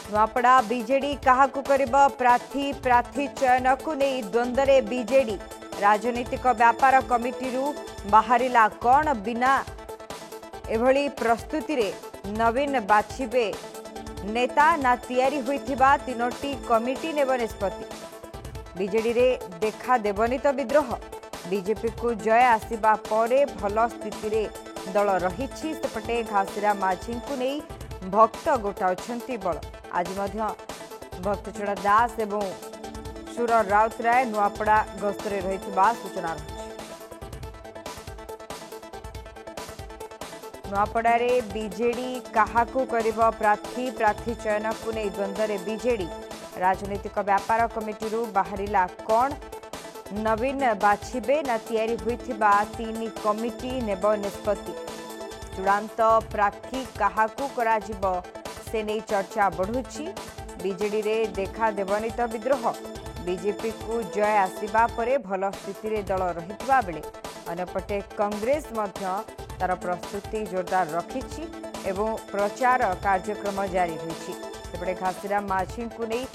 Nuapada BJD काहाकू करिबो प्रार्थी प्रार्थी चयन को नहीं द्वंद्व बीजेडी राजनीतिक व्यापार कमिटी बाहरिला कौन बिना एभली प्रस्तुति रे नवीन बाछिबे नेता ना तैयारी होइथिबा तीनोटी कमिटी नेब निष्पत्ति बीजेडी रे देखा देबनी तो विद्रोह बीजेपी को जय आसिबा परे भल स्थिति रे दल रहिछि सेपटे घासिरा माझी को नहीं भक्त गोटाउछंती बल आज मध्य भक्तचूड़ा दास एवं सुर राउतराय नुआपड़ा गस्तरे रहिथिबा सूचना रही नुआपड़ारे बीजेडी काहाकू करिबो प्रार्थी प्रार्थी चयन को नहीं द्वंद्व बीजेडी राजनीतिक व्यापार कमिटी बाहरिला कौन नवीन बाछिबे ना तैयारी होइथिबा तीन कमिटी नेब निष्पत्ति चूड़ांत प्रार्थी काहाकू कराजिबो से नहीं चर्चा बढ़ुछि बीजेडी रे देखा देबनी तो विद्रोह बीजेपी को जय आसिबा परे भल स्थिति रे दल रहितबा बेले अन्यपटे कांग्रेस मध्य तार प्रस्तुति जोरदार रखिछि एवं प्रचार कार्यक्रम जारी होइछि सेपटे घासिरा माझी को नहीं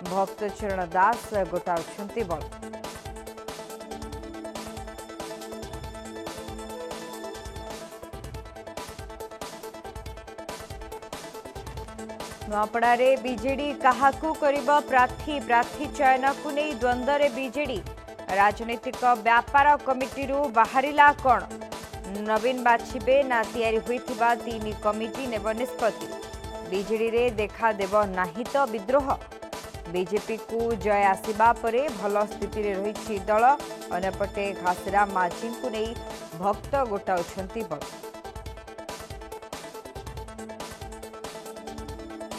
भक्तचरण दास गोटाउछंती बल नुआपड़ारे बीजेडी काहाकू करिबो प्रार्थी प्रार्थी चयन को नहीं द्वंद्व बीजेडी राजनीतिक व्यापार कमिटी बाहरिला कौन नवीन बाछिबे ना तैयारी होइथिबा तीन कमिटी नेब निष्पत्ति बीजेडी रे देखा देब नाही तो विद्रोह बीजेपी को जय आसिबा परे भल स्थिति रे रहिछि दल अन्यपटे घासिरा माझी को नहीं भक्त गोटाउछंती बल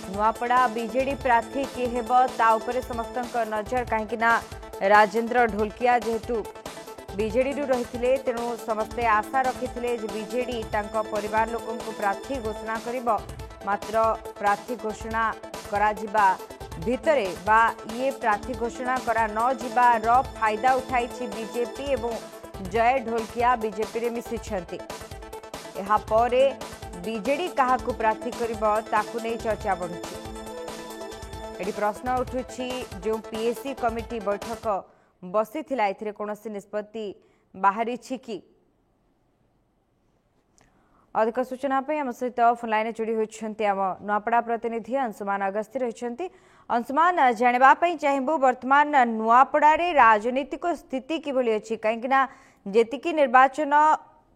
नुआपड़ा बीजेडी प्रार्थी किए हेब ता उपरे समस्त नजर कहीं राजेंद्र ढोलकिया जेहेतु बीजेडी रही तेणु समस्ते आशा रखी बीजेडी परिवार लोकों को प्रार्थी घोषणा करिबो मात्र प्रार्थी घोषणा करा जिबा भितरे बा ये प्रार्थी घोषणा करा न जिबार फायदा उठाई बीजेपी एवं जय ढोलकिया बीजेपी रे मिसिछंती एहा परे बीजेडी काहाकू प्रार्थी करिबो ताकू नहीं चर्चा बढ़ुछि एडी प्रश्न उठुछि जो पीएससी कमिटी बैठक बसी थिला एथिरे कोनोसी निष्पत्ति बाहरी छि कि अधिक सूचना पे हम सहित फोन लाइन जोड़ी होइछंती हम नुआपड़ा प्रतिनिधि अंशुमान अगस्ती रहिछंती अंशुमान जानबा पई चाहिबो वर्तमान नुआपड़ा रे राजनीतिक स्थिति किभली अछि काहेकिना जेतिकी निर्वाचन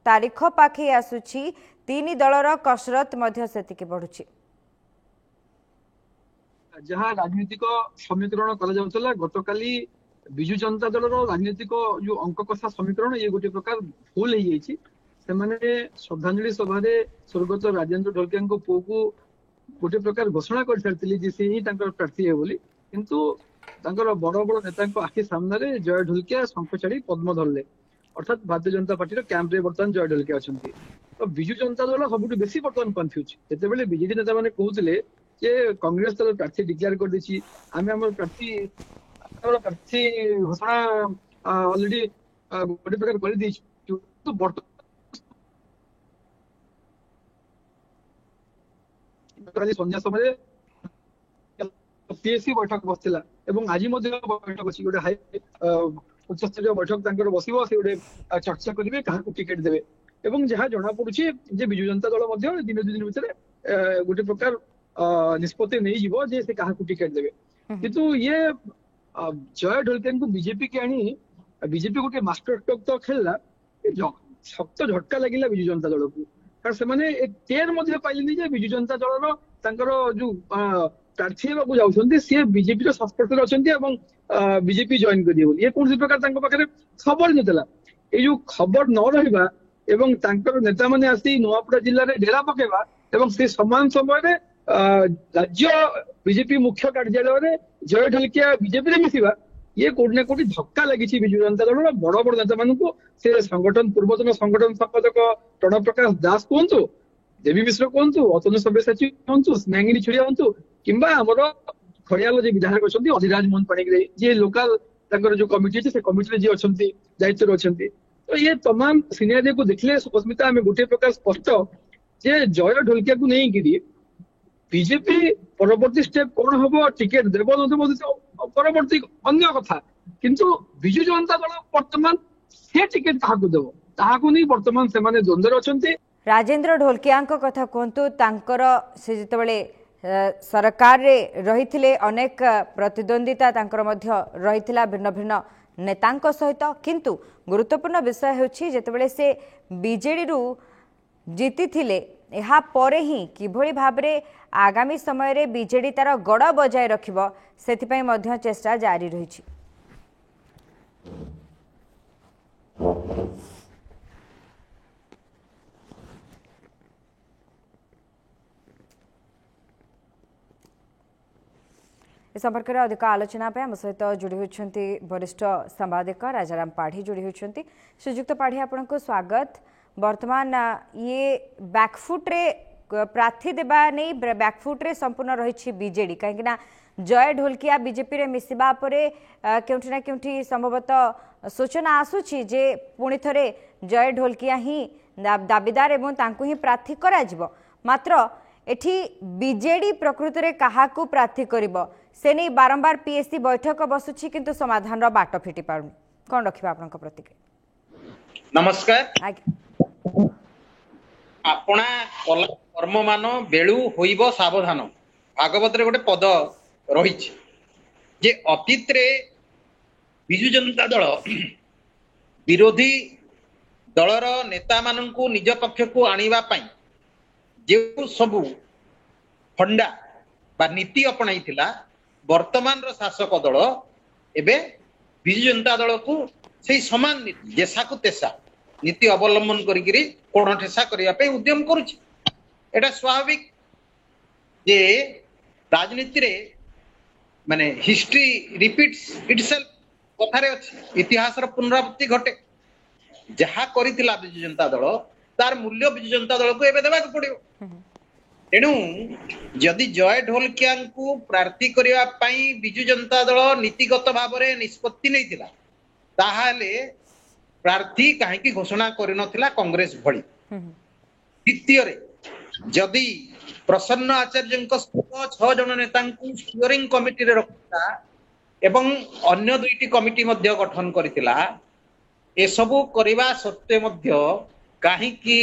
तारीख पाखे आसुछि तीन दलर कसरत मध्य सेतिकी बढ़ुछि जहाँ राजनीतिक समीकरण करा गतकाली विजु जनता दल राजनीतिक जो अंक कषा समीकरण ये गोटे प्रकार भूल हो जाइए श्रद्धांजलि सभा स्वर्गत राजेंद्र ढोलकिया पुओ को गोटे प्रकार घोषणा कर सारी से ही प्रार्थी है बोली किंतु बड़ बड़ नेता आखि सामने जय ढोलकिया शंख छाड़ी पद्म धरले अर्थात भारतीय जनता पार्टी कैंप रे बर्तमान जय ढोलकिया अच्छा तो विजु जनता दल सब बेसी बर्तमान कन्फ्यूज जिते बीजेडी नेता मैंने कहते जे कांग्रेस दल प्रार्थी डिक्लेयर कर दी आम प्रार्थी घोषणा ऑलरेडी गोटे प्रकार कर दी संध्या समय पीएससी बैठक बसला आज बैठक अच्छी गोटे हाई उच्च स्तरीय बैठक बस गोटे चर्चा करेंगे क्या टिकेट देवे जहाँ जना पड़ी विजु जनता दल दिन दिन भितर गोटे प्रकार निष्पत्ति नहीं जीवो जे से कहा टिकेट देवे किंतु ये जय ढोलकिया को बीजेपी के आनी बीजेपी गोटे मास्टर स्ट्रोक तो खेलला शक्त झटका लगिला विजु जनता दल को कारण से माने एक टेर मध्य पाइलेनी जे विजु जनता दल जो प्रार्थी हेबाकू जाउछन्ती से बीजेपी रो संस्पर्श रे अछन्ती एवं बीजेपी जॉइन करिए बोली ये कोन प्रकार तांको पाखरे खबर नतला ए जो खबर न रहिबा एवं तांकर नेता माने आसी नुआपड़ा जिल्ला रे डेरा पकेबा एवं से समान समय रे राज्य बीजेपी मुख्य कार्यालय जय ढोलकिया बीजेपी रे मिसिबा ये कोटी ना कोटी धक्का लगी विजु जनता दल बड़ बड़ नेता मान से संगठन पूर्वतन संगठन संपादक प्रणव प्रकाश दास कहतु देवी मिश्र कहतु अतनु सब्यसाची कहतु स्नेहिनी छुड़िया कहतु किंबा आमर खड़ियाल जो विधायक अच्छा अधिराज मोहन पाणिग्राही जी लोकाल जो कमिटी अच्छे से कमिटी जी अच्छा दायित्व अच्छा तो ये तमाम सिनेरियो को देखले सुस्मिता आम गोटे प्रकार स्पष्ट जे जय ढोलकिया को नहीं बीजेपी परवर्ती स्टेप कौन हम टिकेट देव न परवर्ती अन्य कथा किंतु विजु जनता दल वर्तमान से टिकेट क्या देव ताकू नहीं वर्तमान से द्वंद्व अच्छा। राजेंद्र ढोलकिया कथा कहतु तांकर से जितेबाला सरकार रे रही अनेक प्रतिद्वंदिता तांकर मध्य रही भिन्न भिन्न नेतांक सहित किंतु गुरुत्वपूर्ण विषय होछि जेतेबेले से बीजेडी रु जीति थिले एहा परे ही किभଳି भाबरे आगामी समय रे बीजेडी तार गड़ बजाय रखिबो सेथिपई मध्य चेष्टा जारी रहिछि। इस संपर्क में अधिक आलोचना आम सहित जोड़ी होती वरिष्ठ सांबादिक राजाराम पाढ़ी जोड़ी होती। श्रीजुक्त पाढ़ी आपन को स्वागत। वर्तमान ये बैकफुट्रे प्रार्थी देवा नहीं बैकफुट्रे संपूर्ण रही बीजेडी कहीं जय ढोलकिया बीजेपी रे मिसिबा परे केउठी ना केउठी संभवतः सूचना आसुची जे पुणी थरे जय ढोलकिया ही दाबीदार एवं तांकु ही प्रार्थी करा जिवो मात्र एठी बीजेडी प्रकृत रे काहाकू प्रार्थी करिवो से नहीं बारंबार पीएससी बैठक बसुची किंतु समाधान रो बाट फिटी पारुनी कोन रखिबा आपनका प्रतिक्रिया। नमस्कार आपना कर्म मान बेलू होइबो सावधान भागवत रे गोटे पद रही जे अतीत रे बिजु जनता दल विरोधी दलर नेता माननकू निज पक्ष को आनिबा पई जे सबु फंडा बा नीति अपनाई थिला वर्तमान रो शासक दल एबे बिजु जनता दल को से समान नीति जेसा को तेसा नीति अवलंबन करिगिरी कोण ठेसा करिया पे उद्यम करूची। एटा स्वाभाविक जे राजनीति रे माने हिस्ट्री रिपीट्स इटसेल्फ कथारे अछि इतिहास रो पुनरावृत्ति घटे जहा करितिला बिजु जनता दल तार मूल्य बिजु जनता दल को एबे देबा को पड़ियो। तेणु जदि जय ढोलकिया को प्रार्थी करिया पई बिजु जनता दल नीतिगत भाव में निष्पत्ति नहीं थिला ताहाले प्रार्थी काहेकि घोषणा करि नथिला कांग्रेस भली। द्वितीय रे जदि प्रसन्न आचार्य 6 जन नेता स्टीयरिंग कमिटी रे रखता एवं अन्य दुईटी कमिटी मध्य गठन करथिला ए सबु करिवा सत्वे मध्य काहेकि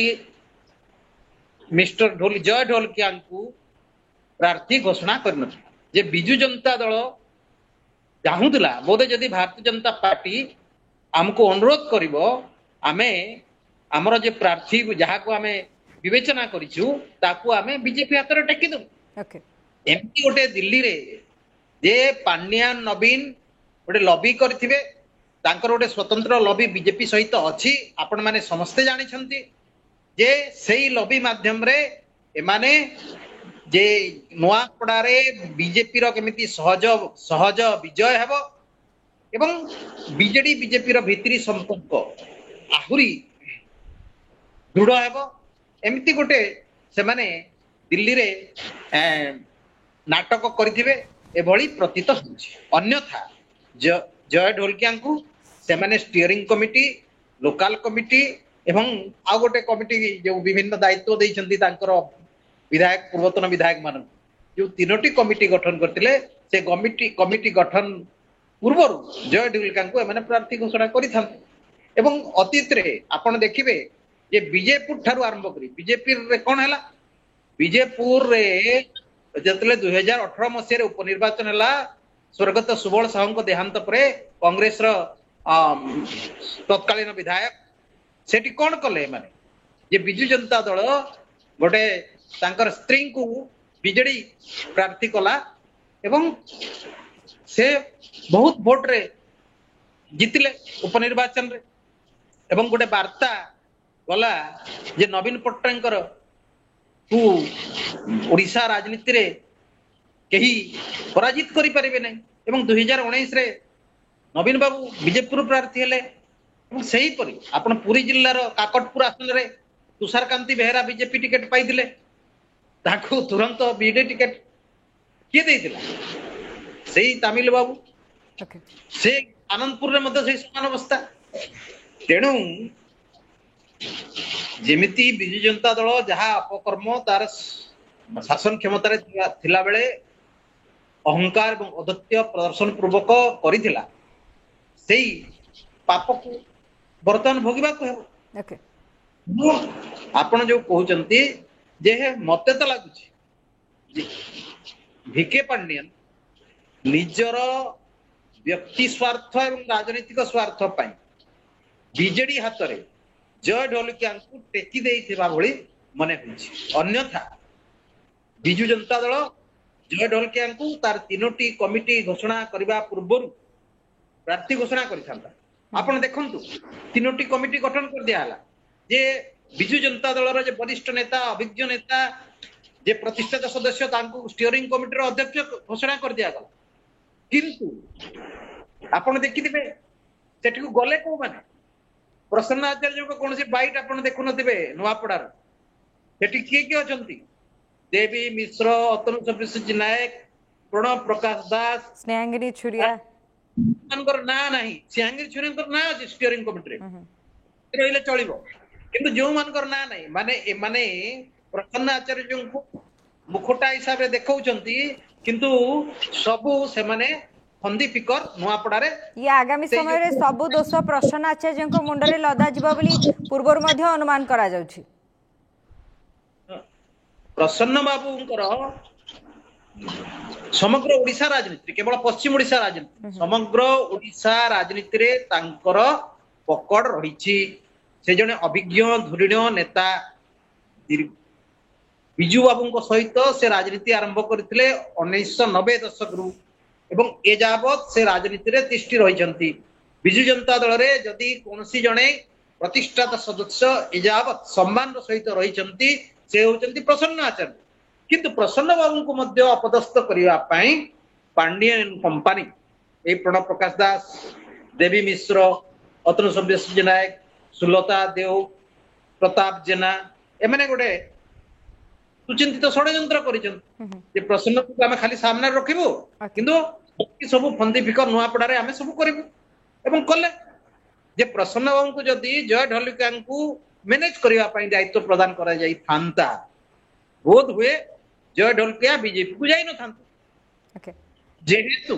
मिस्टर जय ढोलकिया को प्रार्थी घोषणा करन जे बिजु जनता दल चाहूला बोधे जदि भारतीय जनता पार्टी हमको अनुरोध करिवो आमे हमर जे प्रार्थी जहा को आमे विवेचना करिछु ताकू आमे बीजेपी हाथ रे टेकी दउ। ओके एमपी गोटे दिल्ली रे जे पांड्यान नवीन गोटे लॉबी करथिबे तांकर गोटे स्वतंत्र लॉबी बीजेपी सहित अछि आपण माने समस्ते जानि छंती जे सेही लॉबी माध्यम रे एमाने जे नोआपड़ा रे बीजेपी रो केमिति सहज विजय हेबो एवं बीजेडी बीजेपी रो भितरी संपर्क आहुरी दृढ़ हेबो एमिति गोटे से माने दिल्ली रे नाटक करथिबे एभली प्रतीत होछि। अन्यथा जय ढोलकिया को से माने स्टीयरिंग कमिटी लोकल कमिटी एवं आ गोटे कमिटी जो विभिन्न दायित्व देइछंती तांकर विधायक पूर्वतन विधायक मान जो 3टी कमिटी गठन करथिले से कमिटी गठन पूर्व जय ढोलकिया को एमाने प्रार्थी घोषणा करिथांते एवं अतीत रे आपण देखिबे जे विजयपुर ठारू आरंभ करी बीजेपी रे कोन हला विजयपुर रे जतले 2018 मसिया रे उपनिर्वाचन हला स्वर्गत सुबल साहू देहांत परे कांग्रेस रो तत्कालीन विधायक सेठी कोन कले माने जे बिजु जनता दल गोटे तांकर स्त्री को बीजेडी प्रार्थी कला एवं से बहुत वोट रे जितिले उपनिर्वाचन रे एवं गोटे वार्ता गला जे नवीन पट्टनायकर को ओडिशा राजनीति रे केही पराजित करि परिबे नै एवं 2019 रे नवीन बाबू बीजेपुर प्रार्थी हेले सही परी आपण पुरी जिल्लार काकटपुर आसन रे तुषारकांति बेहेरा बीजेपी टिकेट पाइथिले ताकू तुरंत बीडे टिकेट किए देइथिला सही तमिल बाबू से आनंदपुर रे मध्य सही समान अवस्था। तेणु जेमिति बिजु जनता दल जहा अपकर्म तार शासन क्षमतार थिला बेले अहंकार और अदत्य प्रदर्शन पूर्वक करिथिला सेही पाप को बर्तमान भोगिबा को हेबो। ओके आपण जो कहउचंती जे मते तो लागुची भिके पांडियन निजर व्यक्ति स्वार्थ एवं राजनीतिक स्वार्थ पाई बीजेडी हाथ रे जय ढोलकिया को टेकी देइथिबा भली मने होइछि। अन्यथा बिजु जनता दल जय ढोलकिया को तार 3टी कमिटी घोषणा करबा पूर्व प्रार्थी घोषणा करिथांता। आपण देखंतु 3टी कमिटी गठन कर दिया हला जे बिजु जनता दल जे वरिष्ठ नेता अभिज्ञ नेता जे प्रतिष्ठित सदस्य तांको स्टीयरिंग कमिटी रो अध्यक्ष घोषणा कर दिया गला। किंतु आपण देखिथिबे सेठी को गले को माने प्रसन्न आचार्य को कोनसी बाइट आपण देखु नथिबे नुआपड़ार सेठी के अछंती देवी मिश्र अतनु सब्यसाची नायक प्रणव प्रकाश दास स्नेहांगिनी छुरिया मानकर ना नाही स्नेहांगिनी छुरिया ना अछि स्टीयरिंग कमिटी रे रहिले चलिबो किंतु जो मानकर ना नाही माने प्रसन्न आचार्य को मुखटा हिसाब रे देखौचंती किंतु सबु से माने फंदी फिकर नुआपड़ा रे ये आगामी समय रे सबु दोष प्रसन्न आचार्य को मुंडरे लदा जिबो बोली पूर्वर मध्य अनुमान करा जाउछि। प्रसन्न बाबूंकर समग्र ओडिशा राजनीति केवल पश्चिम ओडिशा राजनीति समग्र ओडिशा राजनीति रे तांकर पकड़ रहिछि। से जने अभिज्ञ धुरीण नेता बिजू बाबू सहित से राजनीति आरंभ करथिले 1990 दशक रु एवं ए जावत से राजनीति रे तिष्ठि रहिछंती। बिजू जनता दल रे जदि कोनसी जने प्रतिष्ठित सदस्य ए जावत सम्मान सहित रहिछंती से होचंती प्रसन्न आचार्य। किंतु प्रसन्न बाबू को मध्य अपदस्थ करिवा पई पांडियन कंपनी ए प्रणव प्रकाश दास देवी मिश्र अतनु सब्यसाची नायक सुलता देव प्रताप जेना एमने गोटे सुचिंतित षड्यंत्र करिछन प्रसन्न को आमे खाली सामने रखिबो किंतु सब फंदी फिकर नुआपड़ा रे आमे सब करिबो एवं कले जे प्रसन्न बाबू को जदि जय ढोलकिया को मैनेज करिवा पई दायित्व प्रदान करा जाई थांता बोध हुए जय ढोलकिया बीजेपी को जाई न थांता। ओके जेहेतु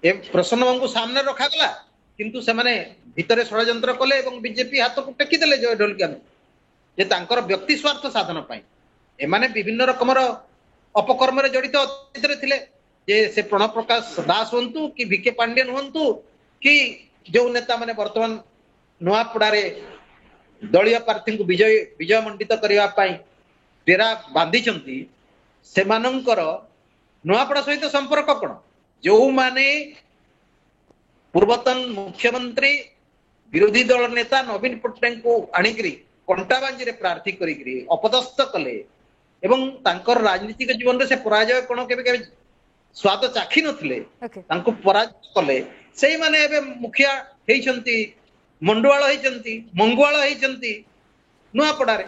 ए प्रसन्न बाबू को सामने रखा गला किंतु से माने भितरे षड्यंत्र कले एवं बीजेपी हाथ को टेकी देले जय ढोलकिया जे तांकर व्यक्ति स्वार्थ साधन पई एमाने विभिन्न रकमर अपकर्म रे जड़ित अतीत रे थिले जे से प्रणव प्रकाश दास हंतु कि भिके पांडियन हंतु कि जो नेता माने वर्तमान नुआपड़ा रे दलीय प्रार्थी को विजय मंडित करबा पई डेरा बांधिचंती से मानकर नुआपड़ा सहित संपर्क कोन जो माने पूर्वतन मुख्यमंत्री विरोधी दल नेता नवीन पट्टनायक को आनिकरी कंटाबांजी रे प्रार्थी करिकरी अपदस्थ कले एवं तांकर राजनीतिक जीवन रे से पराजय कोन केबे स्वाद चाखी नथिले तांको पराजय कले सेही माने एबे मुखिया हेइचंती मंडुआळ हेइचंती मंगुआळ हेइचंती नुआपड़ा रे